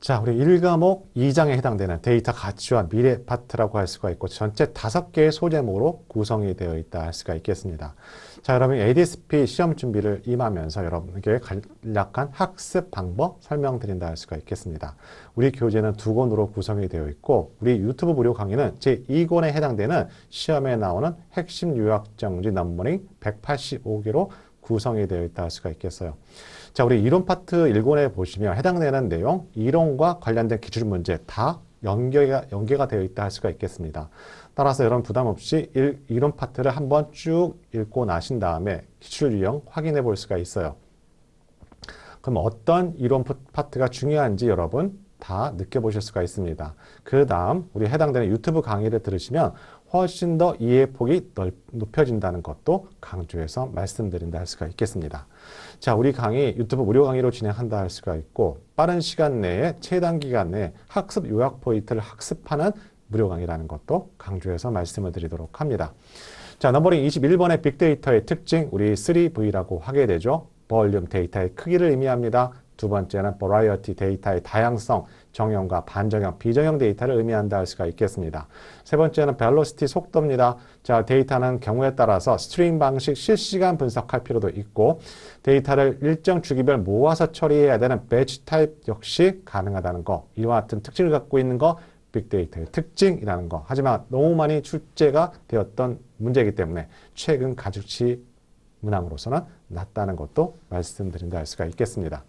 자, 우리 1과목 2장에 해당되는 데이터 가치와 미래 파트라고 할 수가 있고 전체 5개의 소제목으로 구성이 되어 있다 할 수가 있겠습니다. 자, 여러분 ADS-B 시험 준비를 임하면서 여러분에게 간략한 학습 방법 설명드린다 할 수가 있겠습니다. 우리 교재는 2권으로 구성이 되어 있고 우리 유튜브 무료 강의는 제2권에 해당되는 시험에 나오는 핵심 요약정지 넘버링 185개로 구성이 되어 있다 할 수가 있겠어요. 자, 우리 이론 파트 1권에 보시면 해당되는 내용, 이론과 관련된 기출문제 다 연계가 되어 있다 할 수가 있겠습니다. 따라서 여러분 부담 없이 이론 파트를 한번 쭉 읽고 나신 다음에 기출 유형 확인해 볼 수가 있어요. 그럼 어떤 이론 파트가 중요한지 여러분 다 느껴보실 수가 있습니다. 그 다음 우리 해당되는 유튜브 강의를 들으시면 훨씬 더 이해 폭이 높여진다는 것도 강조해서 말씀드린다 할 수가 있겠습니다. 자, 우리 강의 유튜브 무료 강의로 진행한다 할 수가 있고 빠른 시간 내에 최단 기간 내에 학습 요약 포인트를 학습하는 무료 강의라는 것도 강조해서 말씀을 드리도록 합니다. 자, 넘버링 21번의 빅데이터의 특징 우리 3V라고 하게 되죠. 볼륨 데이터의 크기를 의미합니다. 두 번째는 버라이어티 데이터의 다양성, 정형과 반정형, 비정형 데이터를 의미한다 할 수가 있겠습니다. 세 번째는 벨로시티 속도입니다. 자, 데이터는 경우에 따라서 스트링 방식 실시간 분석할 필요도 있고 데이터를 일정 주기별 모아서 처리해야 되는 배치 타입 역시 가능하다는 거. 이와 같은 특징을 갖고 있는 거 빅데이터의 특징이라는 거. 하지만 너무 많이 출제가 되었던 문제이기 때문에 최근 가중치 문항으로서는 낮다는 것도 말씀드린다 할 수가 있겠습니다.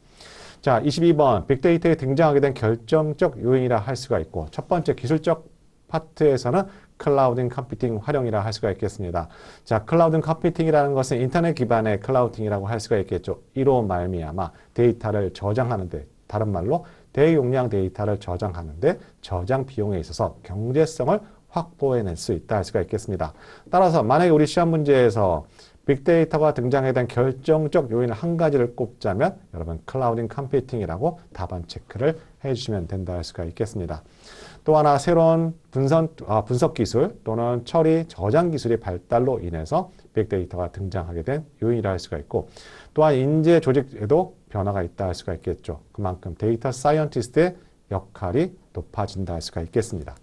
자, 22번 빅데이터에 등장하게 된 결정적 요인이라 할 수가 있고 첫 번째 기술적 파트에서는 클라우딩 컴퓨팅 활용이라 할 수가 있겠습니다. 자, 클라우딩 컴퓨팅이라는 것은 인터넷 기반의 클라우딩이라고 할 수가 있겠죠. 이로 말미암아 데이터를 저장하는데 다른 말로 대용량 데이터를 저장하는데 저장 비용에 있어서 경제성을 확보해낼 수 있다 할 수가 있겠습니다. 따라서 만약에 우리 시험 문제에서 빅데이터가 등장하게 된 결정적 요인 한 가지를 꼽자면 여러분 클라우딩 컴퓨팅이라고 답안 체크를 해주시면 된다 할 수가 있겠습니다. 또 하나 새로운 분석 기술 또는 처리 저장 기술의 발달로 인해서 빅데이터가 등장하게 된 요인이라 할 수가 있고 또한 인재 조직에도 변화가 있다 할 수가 있겠죠. 그만큼 데이터 사이언티스트의 역할이 높아진다 할 수가 있겠습니다.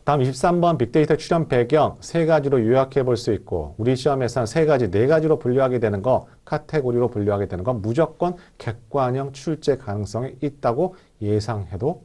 다음 23번 빅데이터 출현 배경 세 가지로 요약해 볼 수 있고 우리 시험에서는 세 가지, 네 가지로 분류하게 되는 거, 카테고리로 분류하게 되는 건 무조건 객관형 출제 가능성이 있다고 예상해도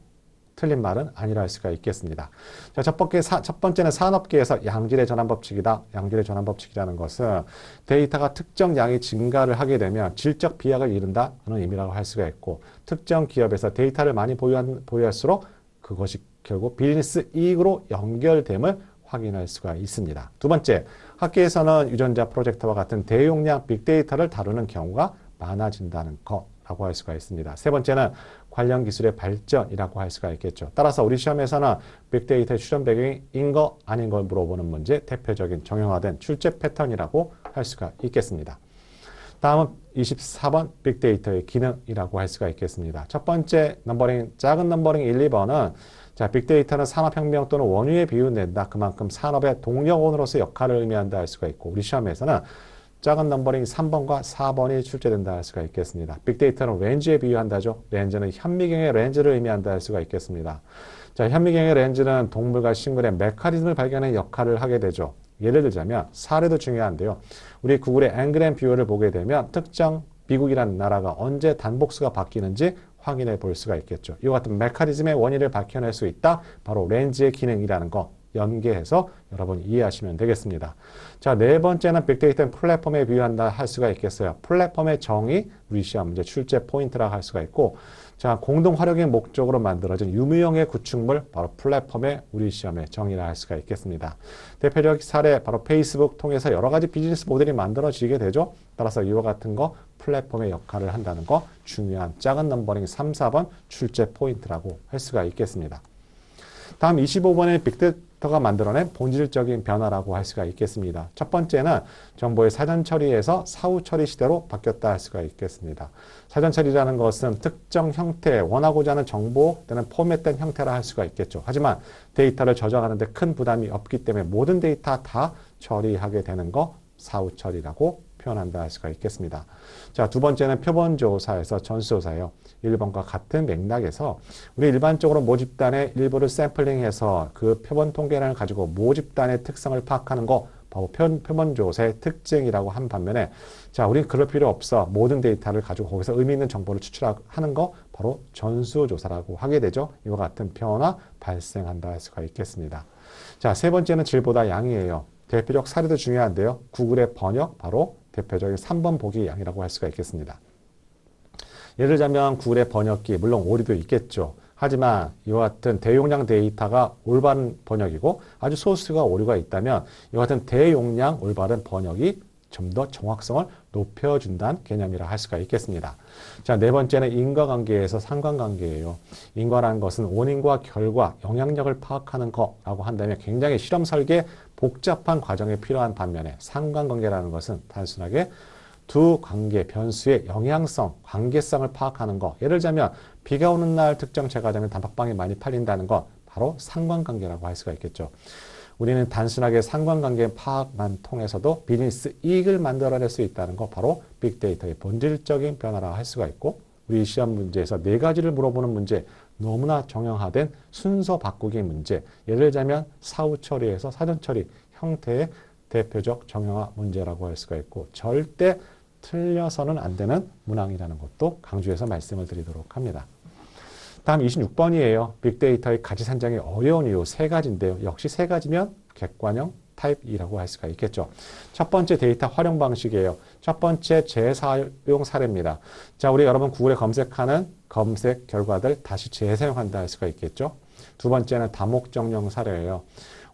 틀린 말은 아니라 할 수가 있겠습니다. 자, 첫 번째는 산업계에서 양질의 전환 법칙이다. 양질의 전환 법칙이라는 것은 데이터가 특정 양이 증가를 하게 되면 질적 비약을 이룬다는 의미라고 할 수가 있고 특정 기업에서 데이터를 많이 보유할수록 그것이 결국 비즈니스 이익으로 연결됨을 확인할 수가 있습니다. 두 번째, 학계에서는 유전자 프로젝터와 같은 대용량 빅데이터를 다루는 경우가 많아진다는 것라고 할 수가 있습니다. 세 번째는 관련 기술의 발전이라고 할 수가 있겠죠. 따라서 우리 시험에서는 빅데이터의 출현 배경인 거 아닌 걸 물어보는 문제 대표적인 정형화된 출제 패턴이라고 할 수가 있겠습니다. 다음은 24번 빅데이터의 기능이라고 할 수가 있겠습니다. 첫 번째 넘버링, 작은 넘버링 1, 2번은 자, 빅데이터는 산업혁명 또는 원유에 비유된다. 그만큼 산업의 동력원으로서 역할을 의미한다 할 수가 있고 우리 시험에서는 작은 넘버링 3번과 4번이 출제된다 할 수가 있겠습니다. 빅데이터는 렌즈에 비유한다죠. 렌즈는 현미경의 렌즈를 의미한다 할 수가 있겠습니다. 자, 현미경의 렌즈는 동물과 식물의 메커니즘을 발견하는 역할을 하게 되죠. 예를 들자면 사례도 중요한데요. 우리 구글의 앵그램 뷰어를 보게 되면 특정 미국이라는 나라가 언제 단복수가 바뀌는지 확인해 볼 수가 있겠죠. 이와 같은 메커니즘의 원인을 밝혀낼 수 있다. 바로 렌즈의 기능이라는 거 연계해서 여러분 이해하시면 되겠습니다. 자, 네 번째는 빅데이터는 플랫폼에 비유한다 할 수가 있겠어요. 플랫폼의 정의 우리 시험 문제 출제 포인트라 할 수가 있고 자, 공동 활용의 목적으로 만들어진 유무형의 구축물 바로 플랫폼의 우리 시험의 정의라 할 수가 있겠습니다. 대표적 사례 바로 페이스북 통해서 여러 가지 비즈니스 모델이 만들어지게 되죠. 따라서 이와 같은 거 플랫폼의 역할을 한다는 거 중요한 작은 넘버링 3, 4번 출제 포인트라고 할 수가 있겠습니다. 다음 25번의 빅데이터가 만들어낸 본질적인 변화라고 할 수가 있겠습니다. 첫 번째는 정보의 사전 처리에서 사후 처리 시대로 바뀌었다 할 수가 있겠습니다. 사전 처리라는 것은 특정 형태, 원하고자 하는 정보 또는 포맷된 형태라 할 수가 있겠죠. 하지만 데이터를 저장하는 데 큰 부담이 없기 때문에 모든 데이터 다 처리하게 되는 거 사후 처리라고 표현한다 할 수가 있겠습니다. 자, 두 번째는 표본조사에서 전수조사예요. 1번과 같은 맥락에서 우리 일반적으로 모집단의 일부를 샘플링해서 그 표본 통계량을 가지고 모집단의 특성을 파악하는 거 바로 표본조사의 특징이라고 한 반면에 자, 우린 그럴 필요 없어. 모든 데이터를 가지고 거기서 의미 있는 정보를 추출하는 거 바로 전수조사라고 하게 되죠. 이와 같은 변화 발생한다 할 수가 있겠습니다. 자, 세 번째는 질보다 양이에요. 대표적 사례도 중요한데요. 구글의 번역 바로 대표적인 3번 보기 양이라고 할 수가 있겠습니다. 예를 들자면 구글의 번역기 물론 오류도 있겠죠. 하지만 이와 같은 대용량 데이터가 올바른 번역이고 아주 소수가 오류가 있다면 이와 같은 대용량 올바른 번역이 좀 더 정확성을 높여준다는 개념이라 할 수가 있겠습니다. 자, 네 번째는 인과관계에서 상관관계예요. 인과라는 것은 원인과 결과, 영향력을 파악하는 거라고 한다면 굉장히 실험 설계, 복잡한 과정이 필요한 반면에 상관관계라는 것은 단순하게 두 관계, 변수의 영향성, 관계성을 파악하는 거. 예를 들자면 비가 오는 날 특정 제과점에 단팥빵이 많이 팔린다는 것, 바로 상관관계라고 할 수가 있겠죠. 우리는 단순하게 상관관계 파악만 통해서도 비즈니스 이익을 만들어낼 수 있다는 거 바로 빅데이터의 본질적인 변화라고 할 수가 있고 우리 시험 문제에서 네 가지를 물어보는 문제 너무나 정형화된 순서 바꾸기 문제 예를 들자면 사후 처리에서 사전 처리 형태의 대표적 정형화 문제라고 할 수가 있고 절대 틀려서는 안 되는 문항이라는 것도 강조해서 말씀을 드리도록 합니다. 다음 26번이에요. 빅데이터의 가치 산정이 어려운 이유 세 가지인데요. 역시 세 가지면 객관형 타입 2라고 할 수가 있겠죠. 첫 번째 데이터 활용 방식이에요. 첫 번째 재사용 사례입니다. 자, 우리 여러분 구글에 검색하는 검색 결과들 다시 재사용한다 할 수가 있겠죠. 두 번째는 다목적용 사례예요.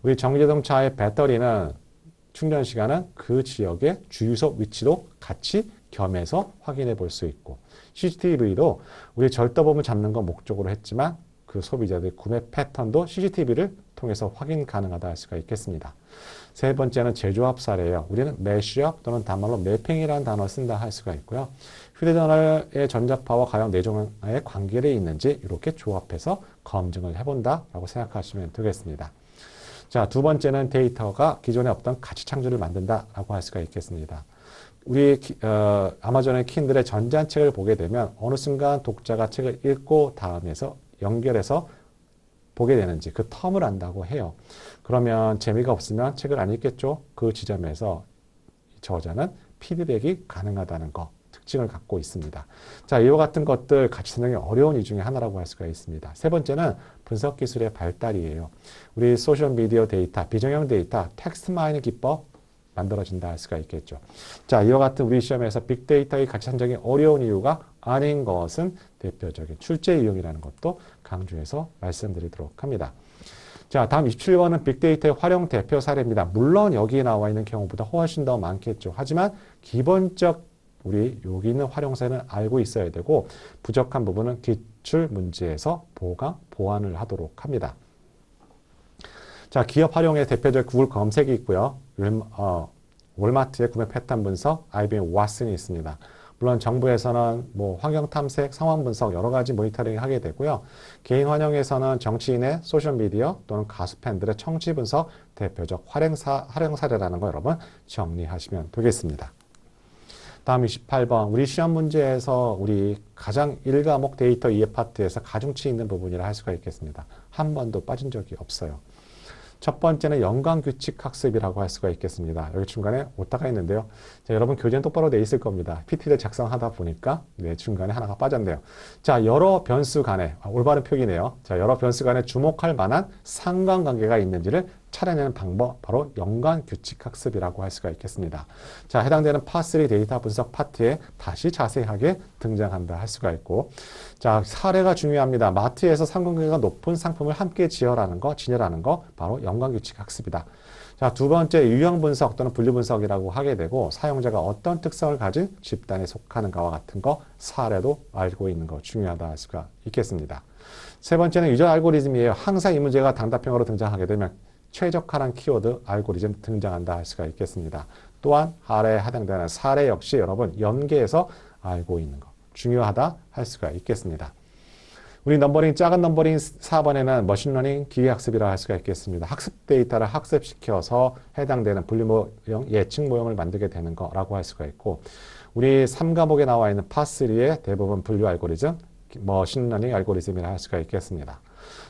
우리 전기자동차의 배터리는 충전 시간은 그 지역의 주유소 위치로 같이 겸해서 확인해 볼 수 있고 CCTV도 우리 절도범을 잡는 거 목적으로 했지만 그 소비자들의 구매 패턴도 CCTV를 통해서 확인 가능하다 할 수가 있겠습니다. 세 번째는 재조합 사례예요. 우리는 매시업 또는 단말로 매핑이라는 단어를 쓴다 할 수가 있고요. 휴대전화의 전자파와 가용 내종의 관계를 있는지 이렇게 조합해서 검증을 해본다라고 생각하시면 되겠습니다. 자, 두 번째는 데이터가 기존에 없던 가치 창조를 만든다라고 할 수가 있겠습니다. 우리 아마존의 킨들의 전자책을 보게 되면 어느 순간 독자가 책을 읽고 다음에서 연결해서 보게 되는지 그 텀을 안다고 해요. 그러면 재미가 없으면 책을 안 읽겠죠. 그 지점에서 저자는 피드백이 가능하다는 거 특징을 갖고 있습니다. 자, 이와 같은 것들 가치 선정이 어려운 이유 중에 하나라고 할 수가 있습니다. 세 번째는 분석 기술의 발달이에요. 우리 소셜 미디어 데이터, 비정형 데이터, 텍스트 마이닝 기법 만들어진다 할 수가 있겠죠. 자, 이와 같은 우리 시험에서 빅데이터의 가치 산정이 어려운 이유가 아닌 것은 대표적인 출제 이용이라는 것도 강조해서 말씀드리도록 합니다. 자, 다음 27번은 빅데이터의 활용 대표 사례입니다. 물론 여기에 나와 있는 경우보다 훨씬 더 많겠죠. 하지만 기본적 우리 여기 있는 활용사는 알고 있어야 되고 부족한 부분은 기출 문제에서 보완을 하도록 합니다. 자, 기업 활용의 대표적 구글 검색이 있고요. 월마트의 구매 패턴 분석, IBM 왓슨이 있습니다. 물론 정부에서는 뭐 환경 탐색, 상황 분석 여러 가지 모니터링을 하게 되고요. 개인 활용에서는 정치인의 소셜 미디어 또는 가수 팬들의 청취 분석 대표적 활용 사례라는 거 여러분 정리하시면 되겠습니다. 다음 28번 우리 시험 문제에서 우리 가장 1과목 데이터 2의 파트에서 가중치 있는 부분이라 할 수가 있겠습니다. 한 번도 빠진 적이 없어요. 첫 번째는 연관규칙 학습이라고 할 수가 있겠습니다. 여기 중간에 오타가 있는데요. 자, 여러분 교재는 똑바로 돼 있을 겁니다. PT를 작성하다 보니까 중간에 하나가 빠졌네요. 자, 여러 변수 간에 올바른 표기네요. 자, 여러 변수 간에 주목할 만한 상관관계가 있는지를 찾아내는 방법 바로 연관규칙 학습이라고 할 수가 있겠습니다. 자, 해당되는 파3 데이터 분석 파트에 다시 자세하게 등장한다 할 수가 있고 자, 사례가 중요합니다. 마트에서 상관관계가 높은 상품을 함께 진열하는 거 바로 연관규칙 학습이다. 자, 두 번째 유형 분석 또는 분류 분석이라고 하게 되고 사용자가 어떤 특성을 가진 집단에 속하는가와 같은 거 사례도 알고 있는 거 중요하다 할 수가 있겠습니다. 세 번째는 유저 알고리즘이에요. 항상 이 문제가 단답형으로 등장하게 되면 최적화란 키워드 알고리즘 등장한다 할 수가 있겠습니다. 또한 아래에 해당되는 사례 역시 여러분 연계해서 알고 있는 거 중요하다 할 수가 있겠습니다. 우리 넘버링, 작은 넘버링 4번에는 머신러닝 기계학습이라 할 수가 있겠습니다. 학습 데이터를 학습시켜서 해당되는 분류모형, 예측 모형을 만들게 되는 거라고 할 수가 있고, 우리 3과목에 나와 있는 파3의 대부분 분류 알고리즘, 머신러닝 알고리즘이라 할 수가 있겠습니다.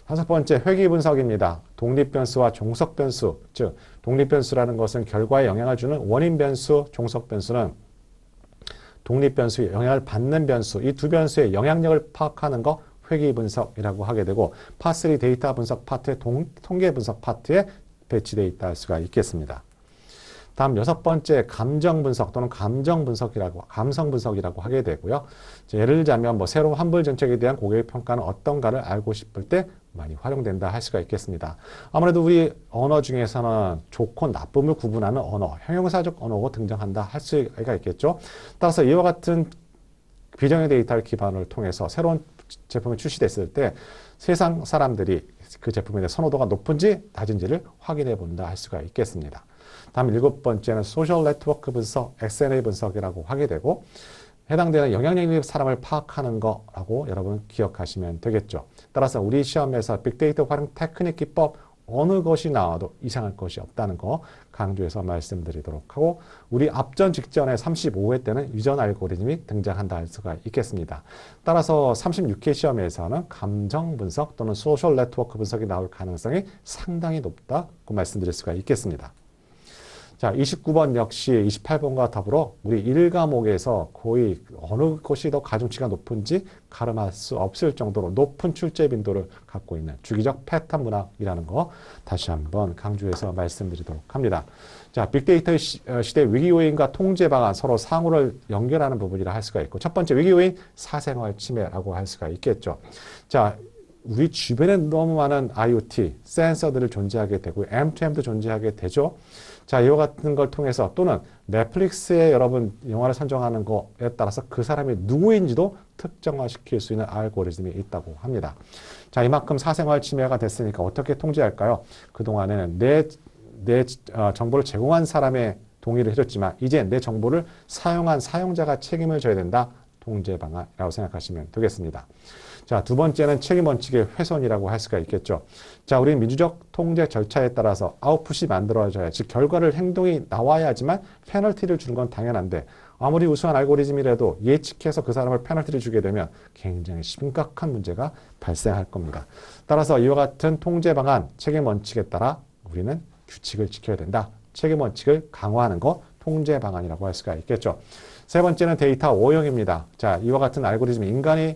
다섯 번째, 회귀 분석입니다. 독립변수와 종속변수, 즉 독립변수라는 것은 결과에 영향을 주는 원인 변수, 종속 변수는 독립변수에 영향을 받는 변수, 이 두 변수의 영향력을 파악하는 거 회귀 분석이라고 하게 되고, 파3 데이터 분석 파트의 통계 분석 파트에 배치되어 있다 할 수가 있겠습니다. 다음 여섯 번째, 감정 분석 또는 감성 분석이라고 하게 되고요. 예를 들자면 새로운 환불 정책에 대한 고객의 평가는 어떤가를 알고 싶을 때 많이 활용된다 할 수가 있겠습니다. 아무래도 우리 언어 중에서는 좋고 나쁨을 구분하는 언어, 형용사적 언어가 등장한다 할 수가 있겠죠. 따라서 이와 같은 비정의 데이터를 기반을 통해서 새로운 제품이 출시됐을 때 세상 사람들이 그 제품에 대한 선호도가 높은지 낮은지를 확인해 본다 할 수가 있겠습니다. 다음 일곱 번째는 소셜 네트워크 분석, XNA 분석이라고 하게 되고, 해당되는 영향력 있는 사람을 파악하는 거라고 여러분 기억하시면 되겠죠. 따라서 우리 시험에서 빅데이터 활용 테크닉 기법 어느 것이 나와도 이상할 것이 없다는 거 강조해서 말씀드리도록 하고, 우리 앞전 직전에 35회 때는 유전 알고리즘이 등장한다 할 수가 있겠습니다. 따라서 36회 시험에서는 감정 분석 또는 소셜 네트워크 분석이 나올 가능성이 상당히 높다고 말씀드릴 수가 있겠습니다. 자, 29번 역시 28번과 더불어 우리 1과목에서 거의 어느 것이 더 가중치가 높은지 가름할 수 없을 정도로 높은 출제 빈도를 갖고 있는 주기적 패턴 문학이라는 거 다시 한번 강조해서 말씀드리도록 합니다. 자, 빅데이터 시대 위기 요인과 통제 방안 서로 상호를 연결하는 부분이라 할 수가 있고, 첫 번째 위기 요인 사생활 침해라고 할 수가 있겠죠. 자, 우리 주변에 너무 많은 IoT, 센서들을 존재하게 되고 M2M도 존재하게 되죠. 자, 이와 같은 걸 통해서 또는 넷플릭스에 여러분 영화를 선정하는 거에 따라서 그 사람이 누구인지도 특정화시킬 수 있는 알고리즘이 있다고 합니다. 자, 이만큼 사생활 침해가 됐으니까 어떻게 통제할까요? 그동안에는 내 정보를 제공한 사람의 동의를 해줬지만 이제 내 정보를 사용한 사용자가 책임을 져야 된다. 통제 방안이라고 생각하시면 되겠습니다. 자, 두 번째는 책임 원칙의 훼손이라고 할 수가 있겠죠. 자, 우리는 민주적 통제 절차에 따라서 아웃풋이 만들어져야, 즉 결과를 행동이 나와야지만 페널티를 주는 건 당연한데, 아무리 우수한 알고리즘이라도 예측해서 그 사람을 페널티를 주게 되면 굉장히 심각한 문제가 발생할 겁니다. 따라서 이와 같은 통제 방안, 책임 원칙에 따라 우리는 규칙을 지켜야 된다. 책임 원칙을 강화하는 것, 통제 방안이라고 할 수가 있겠죠. 세 번째는 데이터 오형입니다. 자, 이와 같은 알고리즘, 인간이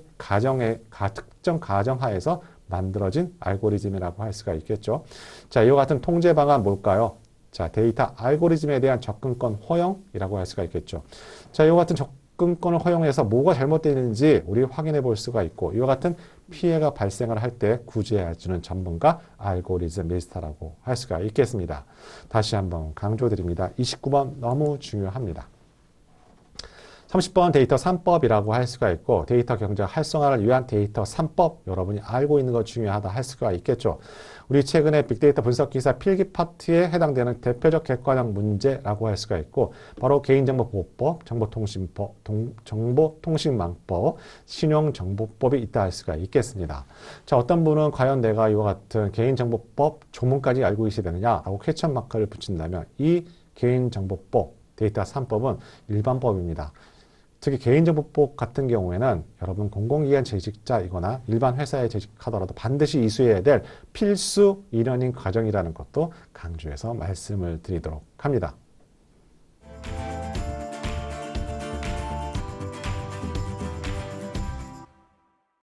특정 가정하에서 만들어진 알고리즘이라고 할 수가 있겠죠. 자, 이와 같은 통제 방안 뭘까요? 자, 데이터 알고리즘에 대한 접근권 허용이라고 할 수가 있겠죠. 자, 이와 같은 접근권을 허용해서 뭐가 잘못되는지 우리 확인해 볼 수가 있고, 이와 같은 피해가 발생을 할 때 구제해 주는 전문가 알고리즘리스트라고 할 수가 있겠습니다. 다시 한번 강조드립니다. 29번 너무 중요합니다. 30번 데이터 3법이라고 할 수가 있고, 데이터 경제 활성화를 위한 데이터 3법 여러분이 알고 있는 것 중요하다 할 수가 있겠죠. 우리 최근에 빅데이터 분석 기사 필기 파트에 해당되는 대표적 객관형 문제라고 할 수가 있고, 바로 개인정보보호법, 정보통신망법, 신용정보법이 있다 할 수가 있겠습니다. 자, 어떤 분은 과연 내가 이와 같은 개인정보법 조문까지 알고 있어야 되느냐라고 퀘스천 마크를 붙인다면, 이 개인정보법 데이터 3법은 일반법입니다. 특히 개인정보법 같은 경우에는 여러분 공공기관 재직자이거나 일반 회사에 재직하더라도 반드시 이수해야 될 필수 이러닝 과정이라는 것도 강조해서 말씀을 드리도록 합니다.